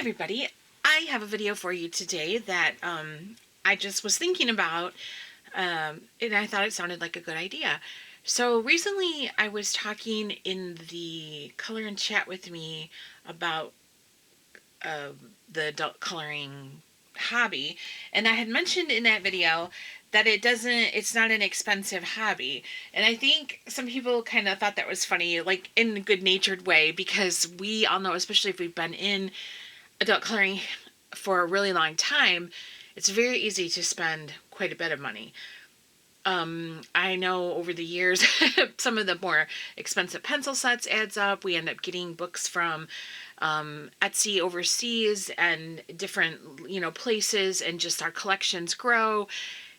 everybody, I have a video for you today that I just was thinking about and I thought it sounded like a good idea. So recently I was talking in the Color and Chat with Me about uh, the adult coloring hobby, and I had mentioned in that video that it's not an expensive hobby. And I think some people kind of thought that was funny, like in a good natured way, because we all know, especially if we've been in adult coloring for a really long time, it's very easy to spend quite a bit of money. I know over the years, some of the more expensive pencil sets adds up. We end up getting books from Etsy overseas and different, places, and just our collections grow.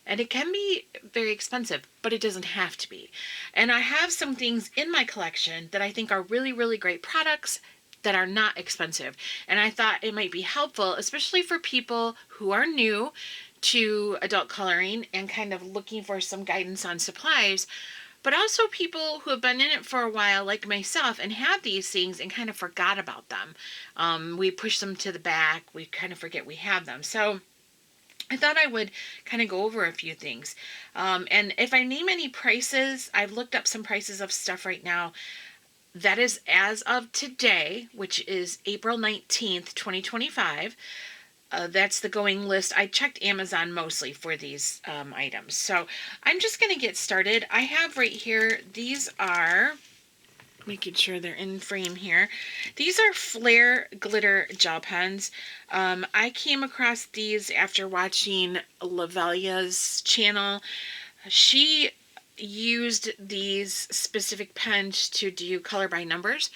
And it can be very expensive, but it doesn't have to be. And I have some things in my collection that I think are really, really great products that are not expensive. And I thought it might be helpful, especially for people who are new to adult coloring and kind of looking for some guidance on supplies, but also people who have been in it for a while, like myself, and have these things and kind of forgot about them. We push them to the back. We kind of forget we have them. So I thought I would kind of go over a few things. And if I name any prices, I've looked up some prices of stuff right now. That is as of today, which is April 19th, 2025. That's the going list. I checked Amazon mostly for these items. So I'm just going to get started. I have right here, these are, making sure they're in frame here. These are Flair glitter gel pens. I came across these after watching Lavalia's channel. She used these specific pens to do color by numbers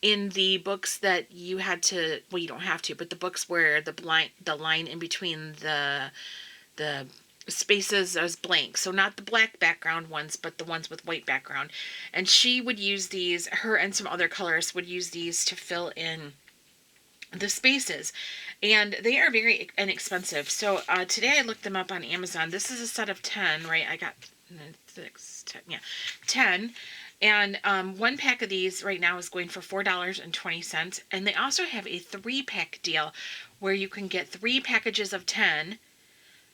in the books that you had to, well, you don't have to, but the books where the line in between the spaces is blank. So not the black background ones, but the ones with white background. And she would use these, her and some other colorists would use these to fill in the spaces, and they are very inexpensive. So today I looked them up on Amazon. This is a set of 10, right? I got 6, 10, yeah, 10. And one pack of these right now is going for $4.20. And they also have a 3-pack deal where you can get 3 packages of 10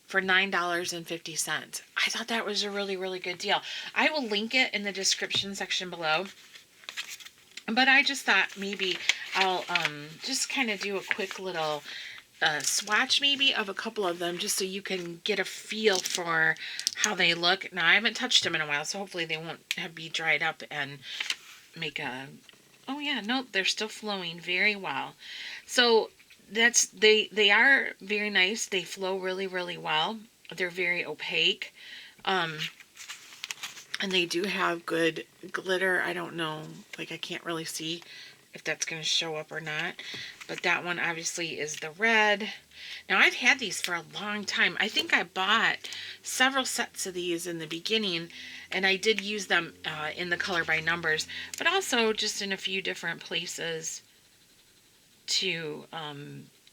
for $9.50. I thought that was a really, really good deal. I will link it in the description section below. But I just thought maybe I'll just kind of do a quick little swatch maybe of a couple of them, just so you can get a feel for how they look. Now, I haven't touched them in a while, so hopefully they won't be dried up and make a, oh yeah, no, they're still flowing very well. So that's, they are very nice. They flow really, really well. They're very opaque. And they do have good glitter. I don't know, like I can't really see if that's going to show up or not. But that one obviously is the red. Now, I've had these for a long time. I think I bought several sets of these in the beginning, and I did use them in the color by numbers, but also just in a few different places to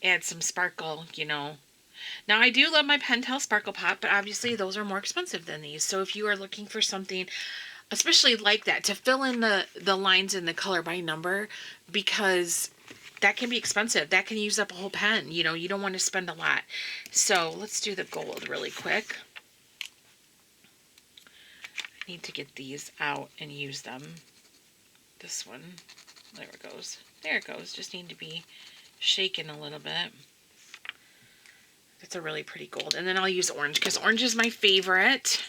add some sparkle, Now, I do love my Pentel Sparkle Pop, but obviously those are more expensive than these. So if you are looking for something, especially like that, to fill in the lines in the color by number, because that can be expensive. That can use up a whole pen. You don't want to spend a lot. So let's do the gold really quick. I need to get these out and use them. This one, there it goes. There it goes. Just need to be shaken a little bit. It's a really pretty gold. And then I'll use orange, because orange is my favorite.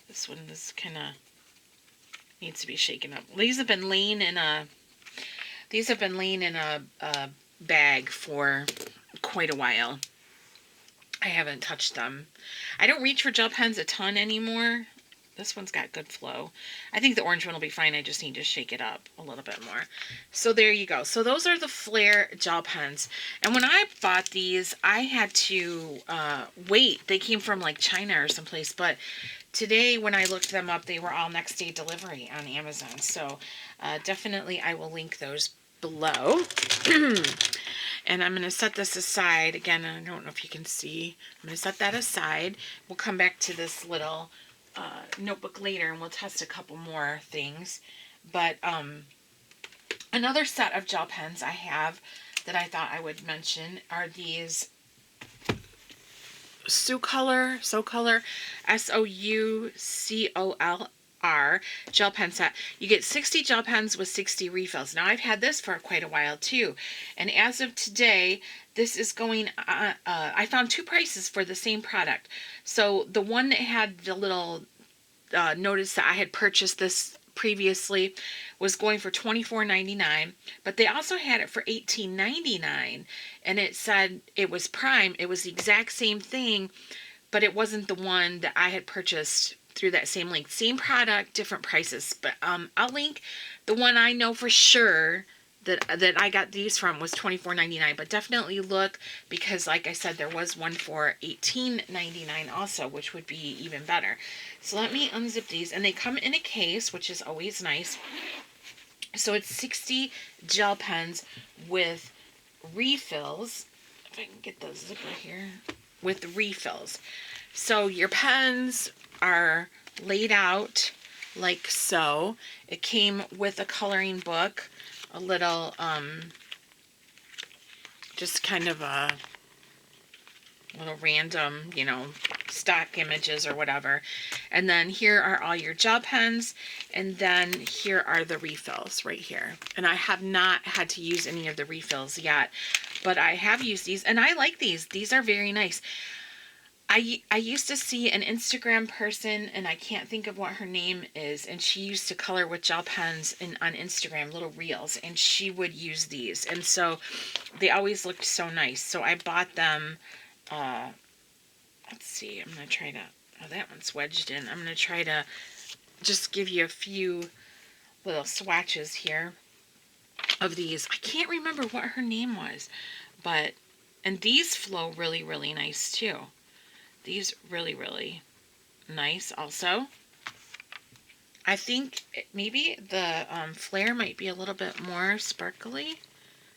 This one is kind of needs to be shaken up. These have been laying in a bag for quite a while. I haven't touched them. I don't reach for gel pens a ton anymore. This one's got good flow. I think the orange one will be fine. I just need to shake it up a little bit more. So there you go. So those are the Flair gel pens. And when I bought these, I had to wait. They came from like China or someplace. But today when I looked them up, they were all next day delivery on Amazon. So definitely I will link those below. And I'm going to set this aside. Again, I don't know if you can see. I'm going to set that aside. We'll come back to this little notebook later, and we'll test a couple more things. But another set of gel pens I have that I thought I would mention are these Soucolor, Soucolr gel pen set. You get 60 gel pens with 60 refills. Now, I've had this for quite a while too, and as of today, this is going I found two prices for the same product. So the one that had the little notice that I had purchased this previously was going for $24.99, but they also had it for $18.99, and it said it was Prime. It was the exact same thing, but it wasn't the one that I had purchased through that same link. Same product, different prices. But I'll link the one I know for sure that I got these from was $24.99, but definitely look, because like I said, there was one for $18.99 also, which would be even better. So let me unzip these, and they come in a case, which is always nice. So it's 60 gel pens with refills. If I can get the zipper here, with refills. So your pens are laid out like so. It came with a coloring book, a little, just kind of a little random, you know, stock images or whatever. And then here are all your gel pens, and then here are the refills right here. And I have not had to use any of the refills yet, but I have used these, and I like these. These are very nice. I used to see an Instagram person, and I can't think of what her name is, and she used to color with gel pens on Instagram, little reels, and she would use these, and so they always looked so nice. So I bought them. Let's see, I'm going to try to, oh, that one's wedged in. I'm going to try to just give you a few little swatches here of these. I can't remember what her name was, but, and these flow really, really nice too. These really, really nice also. I think maybe the Flair might be a little bit more sparkly.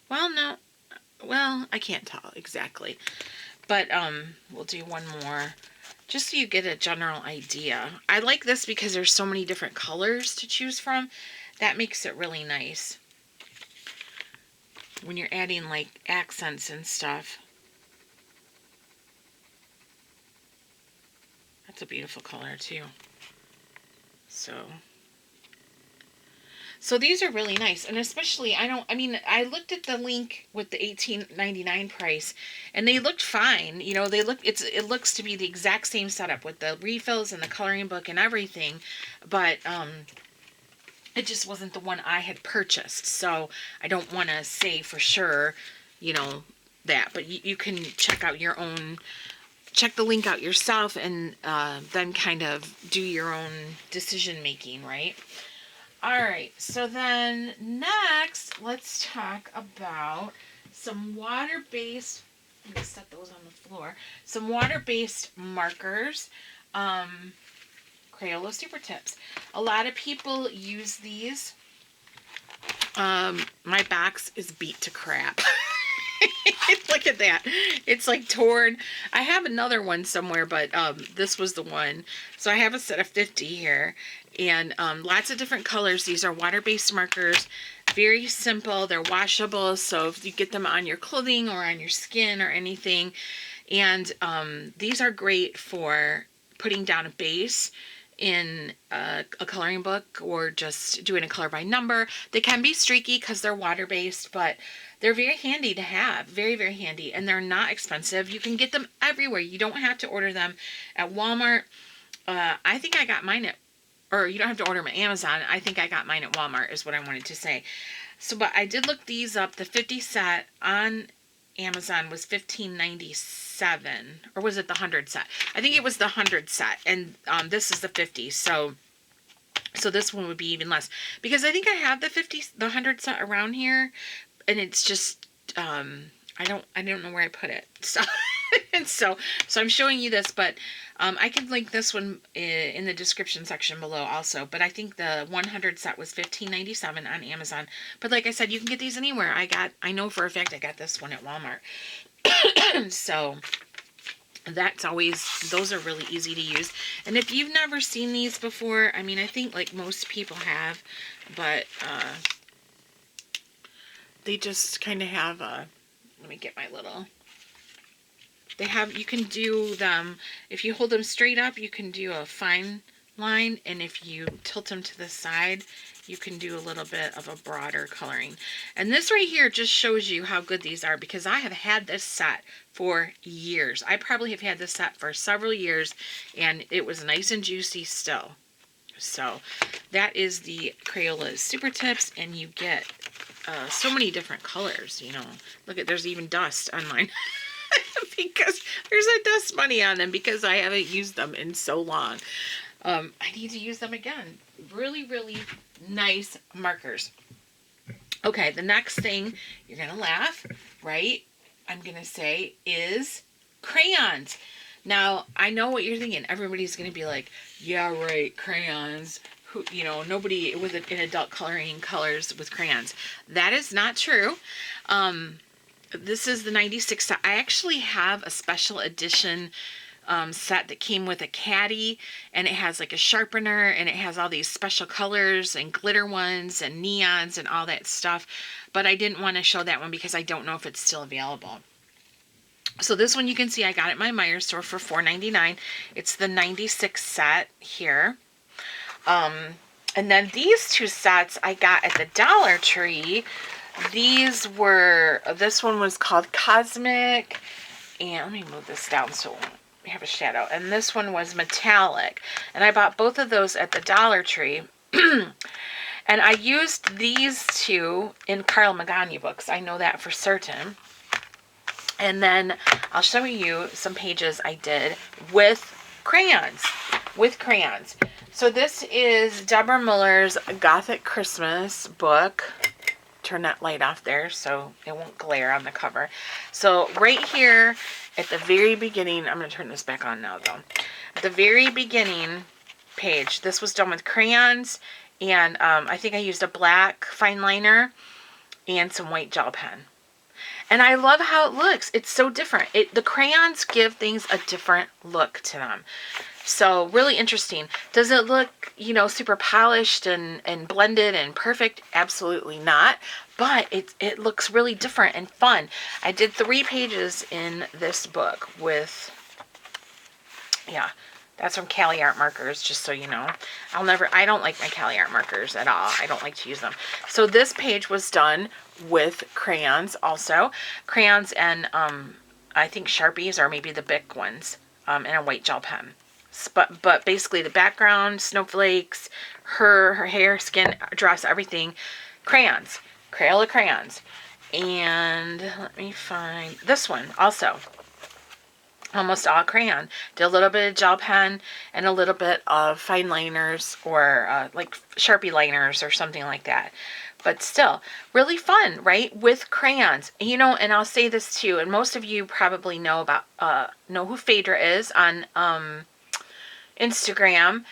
Well, no. Well, I can't tell exactly. But we'll do one more just so you get a general idea. I like this because there's so many different colors to choose from. That makes it really nice when you're adding like accents and stuff. That's a beautiful color too. So these are really nice, and especially I looked at the link with the $18.99 price, and they looked fine. You know, it looks to be the exact same setup with the refills and the coloring book and everything, but it just wasn't the one I had purchased. So I don't want to say for sure, you know, that, but you can check the link out yourself, and then kind of do your own decision making, right? Alright, so then next, let's talk about some water-based, I'm going to set those on the floor, some water-based markers, Crayola Super Tips. A lot of people use these. My box is beat to crap. Look at that. It's like torn. I have another one somewhere, but this was the one. So I have a set of 50 here, and lots of different colors. These are water-based markers. Very simple. They're washable, so if you get them on your clothing or on your skin or anything. And these are great for putting down a base in a coloring book, or just doing a color by number. They can be streaky because they're water-based, but they're very handy to have. Very, very handy. And they're not expensive. You can get them everywhere. You don't have to order them at Walmart. I think I got mine or you don't have to order them at Amazon. I think I got mine at Walmart is what I wanted to say. So, but I did look these up. The 50 set on Amazon was $15.97. Or was it the 100 set? I think it was the 100 set. And this is the 50. So this one would be even less. Because I think I have the 100 set around here. And it's just, I don't know where I put it. So, so I'm showing you this, but I can link this one in the description section below also. But I think the 100 set was $15.97 on Amazon. But like I said, you can get these anywhere. I know for a fact I got this one at Walmart. So That's always, those are really easy to use. And if you've never seen these before, I mean, I think like most people have, but they just kind of have a, let me get my little, they have, you can do them, if you hold them straight up, you can do a fine line, and if you tilt them to the side, you can do a little bit of a broader coloring. And this right here just shows you how good these are, because I have had this set for years. I probably have had this set for several years, and it was nice and juicy still. So that is the Crayola Super Tips, and you get so many different colors, you know. Look at, there's even dust on mine. Because there's a dust bunny on them, because I haven't used them in so long. I need to use them again. Really, really nice markers. Okay, the next thing, you're going to laugh, right? I'm going to say is crayons. Now, I know what you're thinking. Everybody's going to be like, yeah, right, crayons. Who, you know, nobody with an adult coloring colors with crayons. That is not true. This is the 96 set. I actually have a special edition set that came with a caddy, and it has like a sharpener, and it has all these special colors and glitter ones and neons and all that stuff, but I didn't want to show that one because I don't know if it's still available. So this one, you can see I got it at my Meijer store for $4.99. It's the 96 set here. And then these two sets I got at the Dollar Tree. These were, this one was called Cosmic, and let me move this down so we have a shadow. And this one was Metallic. And I bought both of those at the Dollar Tree. And I used these two in Carl Magana books. I know that for certain. And then I'll show you some pages I did with crayons. So this is Deborah Miller's Gothic Christmas book. Turn that light off there so it won't glare on the cover. So right here at the very beginning, I'm going to turn this back on now though. At the very beginning page, this was done with crayons, and I think I used a black fine liner and some white gel pen. And I love how it looks. It's so different. The crayons give things a different look to them. So really interesting. Does it look, you know, super polished and blended and perfect? Absolutely not. But it looks really different and fun. I did 3 pages in this book with, yeah, that's from Cali Art markers, just so you know. I don't like my Cali Art markers at all. I don't like to use them. So this page was done with crayons also. Crayons and I think Sharpies, or maybe the Bic ones, and a white gel pen. But basically the background, snowflakes, her hair, skin, dress, everything, crayons. Crayola crayons. And let me find this one also. Almost all crayon. Did a little bit of gel pen and a little bit of fine liners, or like Sharpie liners or something like that. But still, really fun, right? With crayons. You know, and I'll say this too, and most of you probably know about know who Phaedra is on Instagram.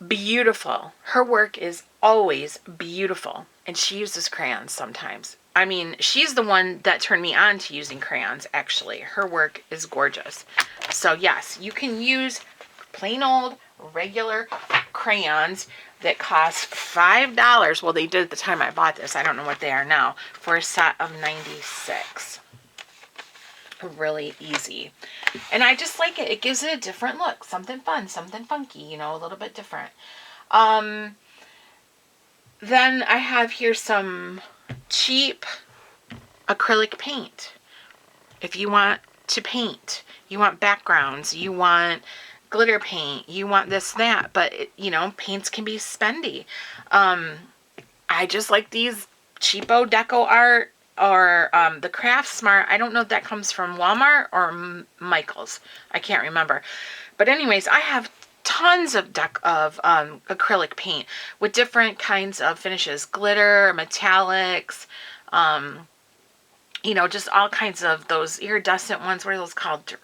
Beautiful. Her work is always beautiful, and she uses crayons sometimes. I mean, she's the one that turned me on to using crayons, actually. Her work is gorgeous. So yes, you can use plain old regular crayons that cost $5. Well, they did at the time I bought this. I don't know what they are now, for a set of 96. Really easy. And I just like it. It gives it a different look. Something fun, something funky, you know, a little bit different. Then I have here some cheap acrylic paint. If you want to paint, you want backgrounds, you want glitter paint, you want this, that, but you know, paints can be spendy. I just like these cheapo Deco art, or the Craft Smart. I don't know if that comes from Walmart or Michael's. I can't remember. But anyways, I have tons of acrylic paint with different kinds of finishes. Glitter, metallics, you know, just all kinds of those iridescent ones. What are those called?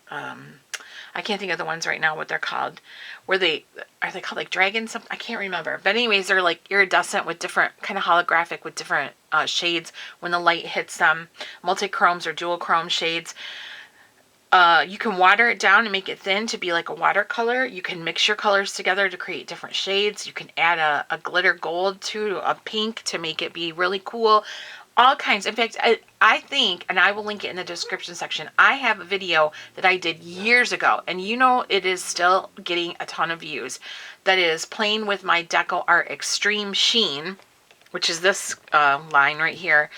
I can't think of the ones right now, what they're called. Are they called like dragon something? I can't remember. But anyways, they're like iridescent with different, kind of holographic with different shades when the light hits them. Multi-chromes or dual chrome shades. You can water it down and make it thin to be like a watercolor. You can mix your colors together to create different shades. You can add a glitter gold to a pink to make it be really cool. All kinds. In fact, I think, and I will link it in the description section, I have a video that I did years ago, and you know it is still getting a ton of views. That is playing with my Deco Art Extreme Sheen, which is this line right here,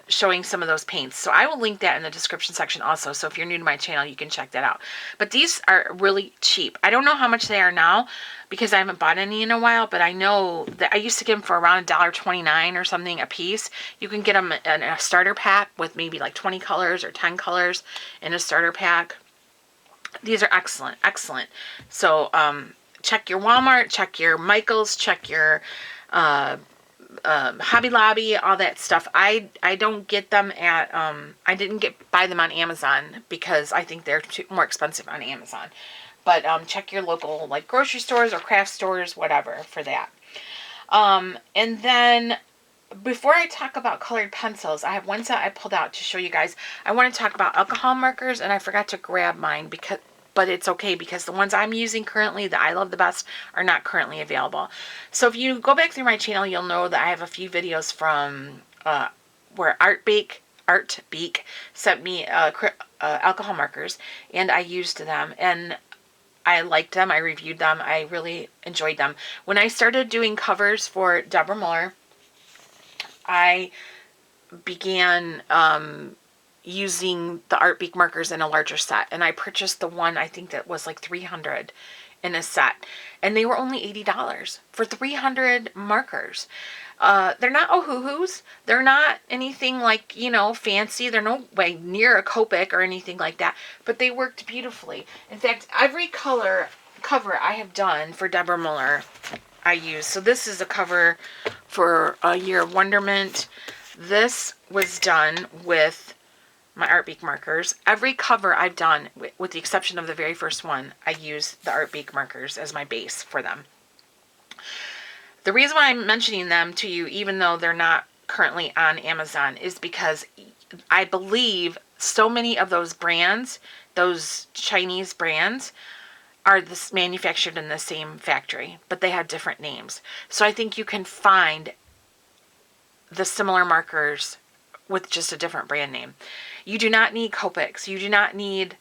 showing some of those paints. So I will link that in the description section also. So if you're new to my channel, you can check that out. But these are really cheap. I don't know how much they are now because I haven't bought any in a while, but I know that I used to get them for around $1.29 or something a piece. You can get them in a starter pack with maybe like 20 colors or 10 colors in a starter pack. These are excellent, excellent. So check your Walmart, check your Michaels, check your Hobby Lobby, all that stuff. I don't get them at I didn't buy them on Amazon because I think they're more expensive on Amazon. But check your local like grocery stores or craft stores, whatever, for that. And then before I talk about colored pencils, I have one set I pulled out to show you guys. I want to talk about alcohol markers, and I forgot to grab mine but it's okay because the ones I'm using currently that I love the best are not currently available. So if you go back through my channel, you'll know that I have a few videos from where Artbeak sent me alcohol markers, and I used them, and I liked them. I reviewed them. I really enjoyed them. When I started doing covers for Deborah Miller, I began using the Artbeak markers in a larger set, and I purchased the one I think that was like 300 in a set, and they were only $80 for 300 markers. They're not Ohuhus. They're not anything like, you know, fancy. They're no way near a Copic or anything like that, but they worked beautifully. In fact, every cover I have done for Deborah Miller I use. So this is a cover for A Year of Wonderment. This was done with my Artbeak markers. Every cover I've done, with the exception of the very first one, I use the Artbeak markers as my base for them. The reason why I'm mentioning them to you, even though they're not currently on Amazon, is because I believe so many of those brands, those Chinese brands, are manufactured in the same factory, but they have different names. So I think you can find the similar markers with just a different brand name. You do not need Copics. You do not need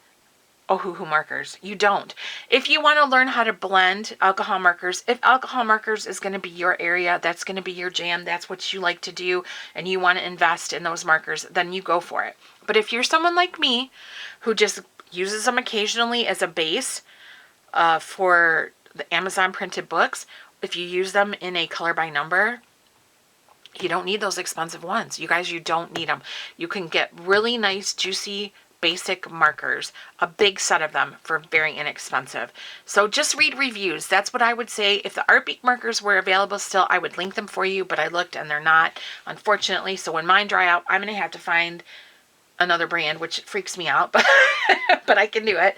Ohuhu markers. You don't. If you want to learn how to blend alcohol markers, if alcohol markers is going to be your area, that's going to be your jam, that's what you like to do, and you want to invest in those markers, then you go for it. But if you're someone like me who just uses them occasionally as a base for the Amazon printed books, if you use them in a color by number, you don't need those expensive ones. You guys, you don't need them. You can get really nice, juicy, basic markers, a big set of them for very inexpensive. So just read reviews. That's what I would say. If the Artbeak markers were available still, I would link them for you, but I looked and they're not, unfortunately. So when mine dry out, I'm going to have to find another brand, which freaks me out, but but I can do it.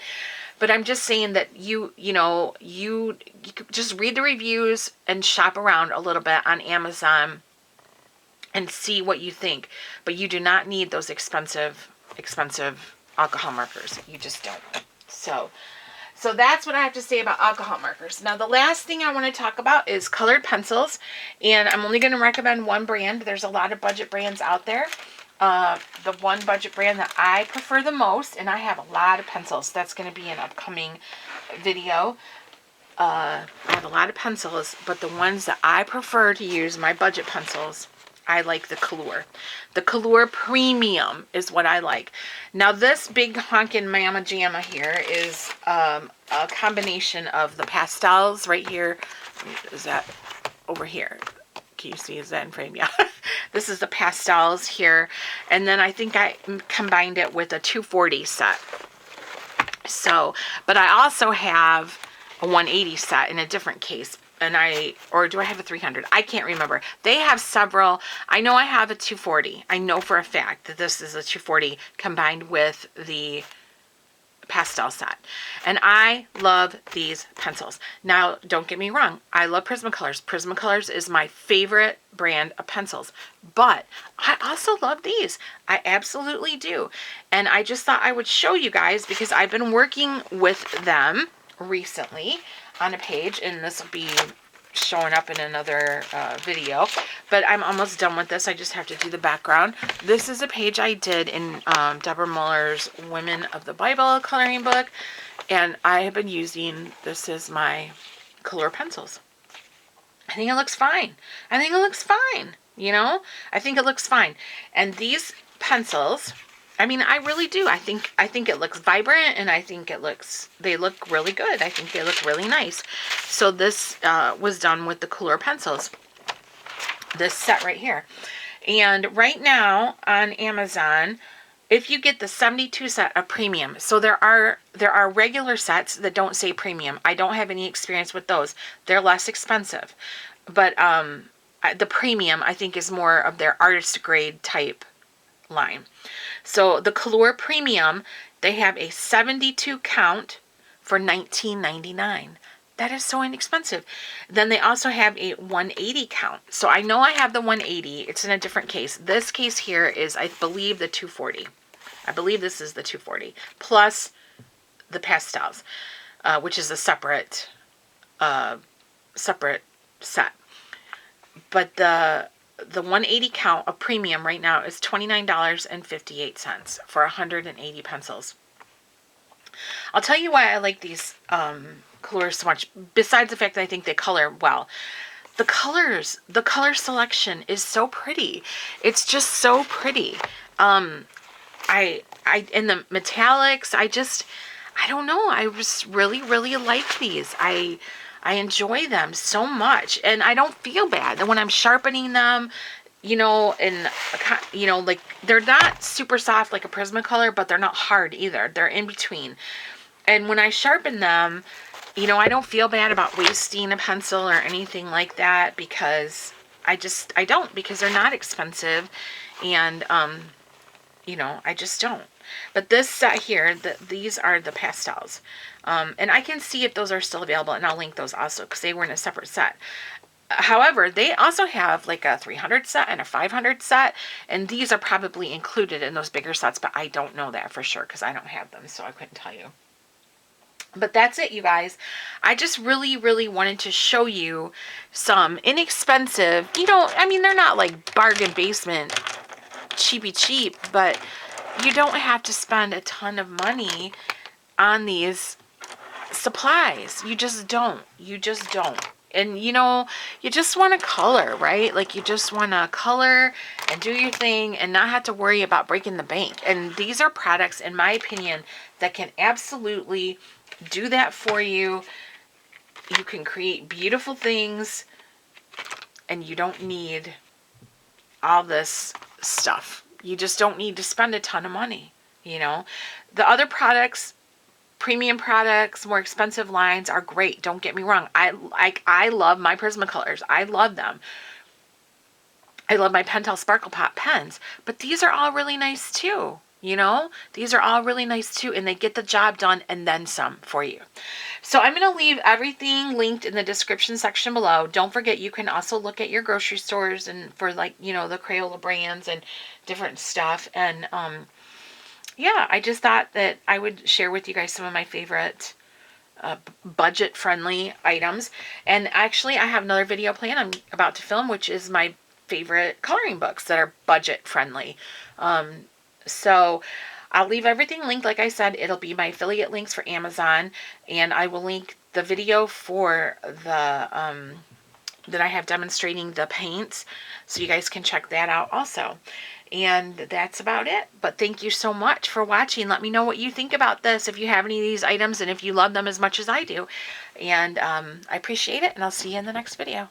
But I'm just saying that you just read the reviews and shop around a little bit on Amazon and see what you think. But you do not need those expensive alcohol markers. You just don't. So that's what I have to say about alcohol markers. Now, the last thing I want to talk about is colored pencils. And I'm only going to recommend one brand. There's a lot of budget brands out there. The one budget brand that I prefer the most, and I have a lot of pencils. That's going to be an upcoming video. I have a lot of pencils, but the ones that I prefer to use, my budget pencils, I like the Kalour. The Kalour Premium is what I like. Now this big honkin' mama jamma here is a combination of the pastels right here. Is that over here? Can you see? Is that in frame? Yeah. This is the pastels here. And then I think I combined it with a 240 set. So, but I also have a 180 set in a different case. And or do I have a 300? I can't remember. They have several. I know I have a 240. I know for a fact that this is a 240 combined with the pastel set. And I love these pencils. Now, don't get me wrong. I love Prismacolors. Prismacolors is my favorite brand of pencils. But I also love these. I absolutely do. And I just thought I would show you guys because I've been working with them recently on a page. And this will be showing up in another video, but I'm almost done with this. I just have to do the background. This is a page I did in Deborah Miller's Women of the Bible coloring book, and I have been using this as my Kalour pencils. I think it looks fine. I think it looks fine. You know, I think it looks fine. And these pencils, I mean, I really do. I think it looks vibrant, and I think they look really good. I think they look really nice. So this was done with the Kalour pencils, this set right here. And right now on Amazon, if you get the 72 set of premium, so there are regular sets that don't say premium. I don't have any experience with those. They're less expensive. But the premium, I think, is more of their artist grade type line. So the Kalour Premium, they have a 72 count for $19.99. That is so inexpensive. Then they also have a 180 count. So I know I have the 180. It's in a different case. This case here is, I believe, the 240. I believe this is the 240 plus the pastels, which is a separate set. But the 180 count of premium right now is $29.58 for 180 pencils. I'll tell you why I like these Kalours so much, besides the fact that I think they color well. The color selection is so pretty. It's just so pretty. I in the metallics, I don't know. I just really like these. I enjoy them so much, and I don't feel bad. And when I'm sharpening them, you know, and you know, like, they're not super soft like a Prismacolor, but they're not hard either. They're in between. And when I sharpen them, you know, I don't feel bad about wasting a pencil or anything like that, because I don't, because they're not expensive, and you know, I just don't. But this set here, these are the pastels. And I can see if those are still available, and I'll link those also, because they were in a separate set. However, they also have like a 300 set and a 500 set, and these are probably included in those bigger sets, but I don't know that for sure because I don't have them, so I couldn't tell you. But that's it, you guys. I just really wanted to show you some inexpensive, you know, I mean, they're not like bargain basement cheapy cheap, but you don't have to spend a ton of money on these supplies. You just don't. You just don't. And, you know, you just want to color, right? Like, you just want to color and do your thing and not have to worry about breaking the bank. And these are products, in my opinion, that can absolutely do that for you. You can create beautiful things, and you don't need all this stuff. You just don't need to spend a ton of money, you know. The other products, premium products, more expensive lines, are great. Don't get me wrong. I love my Prismacolors. I love them. I love my Pentel Sparkle Pop pens. But these are all really nice too. You know, these are all really nice too, and they get the job done and then some for you. So I'm going to leave everything linked in the description section below. Don't forget, you can also look at your grocery stores and for, like, you know, the Crayola brands and different stuff. And yeah, I just thought that I would share with you guys some of my favorite budget-friendly items. And actually, I have another video planned I'm about to film, which is my favorite coloring books that are budget-friendly. So I'll leave everything linked. Like I said, it'll be my affiliate links for Amazon, and I will link the video for the that I have demonstrating the paints, so you guys can check that out also. And that's about it. But thank you so much for watching. Let me know what you think about this, if you have any of these items, and if you love them as much as I do. And I appreciate it, and I'll see you in the next video.